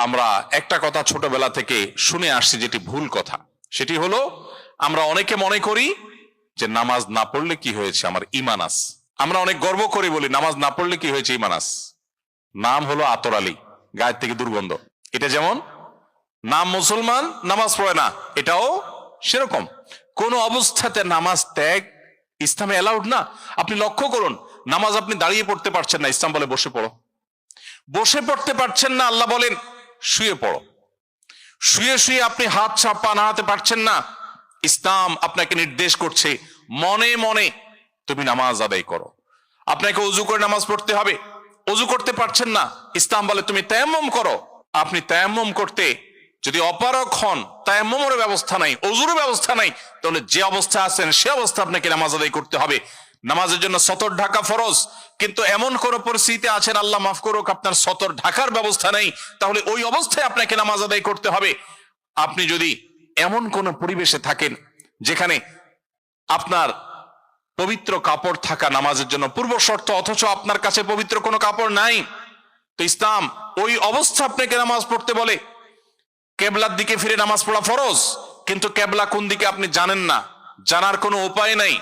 আমরা একটা কথা ছোটবেলা থেকে শুনে আসছি, যেটি ভুল কথা। সেটি হলো, আমরা অনেকে মনে করি যে নামাজ না পড়লে কি হয়েছে, আমার ঈমান আছে। আমরা অনেক গর্ব করি, বলি নামাজ না পড়লে কি হয়েছে, ঈমান আছে। নাম হলো আতর আলী, গায়ের থেকে দুর্গন্ধ। এটা যেমন নাম মুসলমান, নামাজ পড়ে না, এটাও সেরকম। কোন অবস্থাতে নামাজ ত্যাগ ইসলামে অ্যালাউড না। আপনি লক্ষ্য করুন, নামাজ আপনি দাঁড়িয়ে পড়তে পারছেন না, ইসলাম বলে বসে পড়ো। বসে পড়তে পারছেন না, আল্লাহ বলেন শুয়ে পড়ো। শুয়ে শুয়ে আপনি হাত পা নাড়াতে পারছেন না, ইসলাম আপনাকে নির্দেশ করছে মনে মনে তুমি নামাজ আদায় করো। আপনাকে ওযু করে নামাজ পড়তে হবে, ওযু করতে পারছেন না, ইসলাম বলে তুমি তায়াম্মুম করো। আপনি তায়াম্মুম করতে যদি অপারগ হন, তায়াম্মুমের ব্যবস্থা নাই, ওযুর ব্যবস্থা নাই, তাহলে যে অবস্থা আছেন সে অবস্থা আপনাকে নামাজ আদায় করতে হবে। নামাজের জন্য সতর ঢাকা ফরজ, কিন্তু এমন কোন পরিস্থিতিতে আছেন, আল্লাহ মাফ করুক, আপনার সতর ঢাকার ব্যবস্থা নেই, তাহলে ওই অবস্থায় আপনাকে নামাজ আদায় করতে হবে। আপনি যদি এমন কোন পরিবেশে থাকেন যেখানে আপনার পবিত্র কাপড় থাকা নামাজের জন্য পূর্ব শর্ত, অথচ আপনার কাছে পবিত্র কোনো কাপড় নাই, তো ইসলাম ওই অবস্থা আপনাকে নামাজ পড়তে বলে। কেবলার দিকে ফিরে নামাজ পড়া ফরজ, কিন্তু কেবলা কোন দিকে আপনি জানেন না, জানার কোনো উপায় নাই,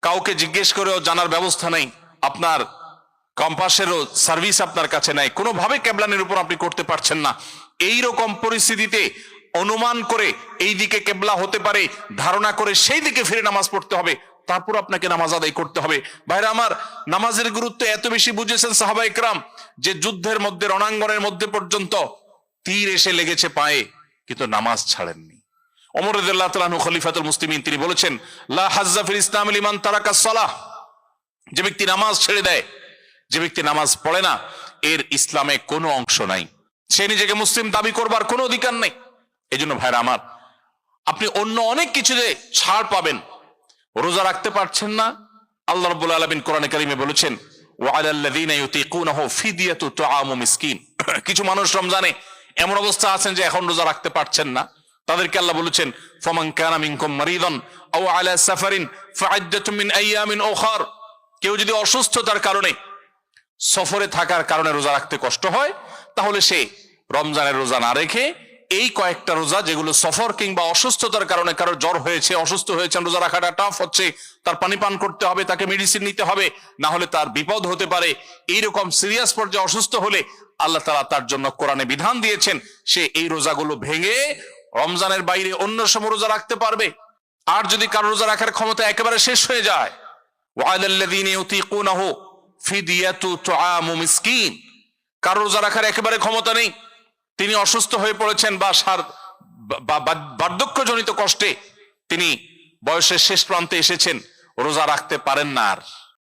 কাউকে জিজ্ঞেস করেও জানার ব্যবস্থা নেই, আপনার কম্পাসেরও সার্ভিস আপনার কাছে নাই, কোনোভাবে কেবলা নিরূপণ আপনি করতে পারছেন না। এই রকম পরিস্থিতিতে অনুমান করে এই দিকে কেবলা হতে পারে ধারণা করে সেই দিকে ফিরে নামাজ পড়তে হবে, তারপর আপনাকে নামাজ আদায় করতে হবে। ভাইরা আমার, নামাজের গুরুত্ব এত বেশি বুঝেছেন সাহাবা ইকরাম যে যুদ্ধের মধ্যে, রণাঙ্গনের মধ্যে পর্যন্ত তীর এসে লেগেছে পায়ে, কিন্তু নামাজ ছাড়েননি। ওমর রাদিয়াল্লাহু তাআলা আনহু খলিফাতুল মুসলিমিন, তিনি বলেছেন লা হাজ্জা ফিল ইসলাম লিমান তারাকাস সালাহ, যে ব্যক্তি নামাজ ছেড়ে দেয়, যে ব্যক্তি নামাজ পড়ে না, এর ইসলামে কোনো অংশ নাই, সে নিজেকে মুসলিম দাবি করবার কোনো অধিকার নেই। এই জন্য ভাইরা আমার, আপনি অন্য অনেক কিছুতে ছাড় পাবেন, রোজা রাখতে পারছেন না, আল্লাহ রাব্বুল আলামিন কোরআনে কারিমে বলেছেন ওয়া আলাল্লাযীনা ইউতীকুনাহু ফিদিয়াতু তুআমু মিসকিন। কিছু মানুষ রমজানে এমন অবস্থা আছেন যে এখন রোজা রাখতে পারছেন না, তাদেরকে আল্লাহ বলেছেন ফামান কানা মিনকুম মারিদান আও আলা সাফারিন ফাইদ্দাতুম মিন আইয়ামিন উখার। কেউ যদি অসুস্থতার কারণে, সফরে থাকার কারণে রোজা রাখতে কষ্ট হয়, তাহলে সে রমজানের রোজা না রেখে এই কয়েকটা রোজা, যেগুলো সফর কিংবা অসুস্থতার কারণে, কারো জ্বর হয়েছে, অসুস্থ হয়েছেন, রোজা রাখাটা টাফ হচ্ছে, তার পানি পান করতে হবে, তাকে মেডিসিন নিতে হবে, না হলে তার বিপদ হতে পারে, এইরকম সিরিয়াস পর্যায়ে অসুস্থ হলে আল্লাহ তাআলা তার জন্য কোরআনে বিধান দিয়েছেন, সে এই রোজাগুলো ভেঙে রমজানের বাইরে অন্য সময় রোজা রাখতে পারবে। আর যদি কারো রোজা রাখার ক্ষমতা একেবারে শেষ হয়ে যায়, ওয়ালাল্লাযীনা ইউতীকুনাহু ফিদিয়াতু তুআমু মিসকিন, কারো রোজা রাখার একেবারে ক্ষমতা নেই, তিনি অসুস্থ হয়ে পড়েছেন বা বার্ধক্যজনিত কষ্টে তিনি বয়সের শেষ প্রান্তে এসেছেন, রোজা রাখতে পারেন না, আর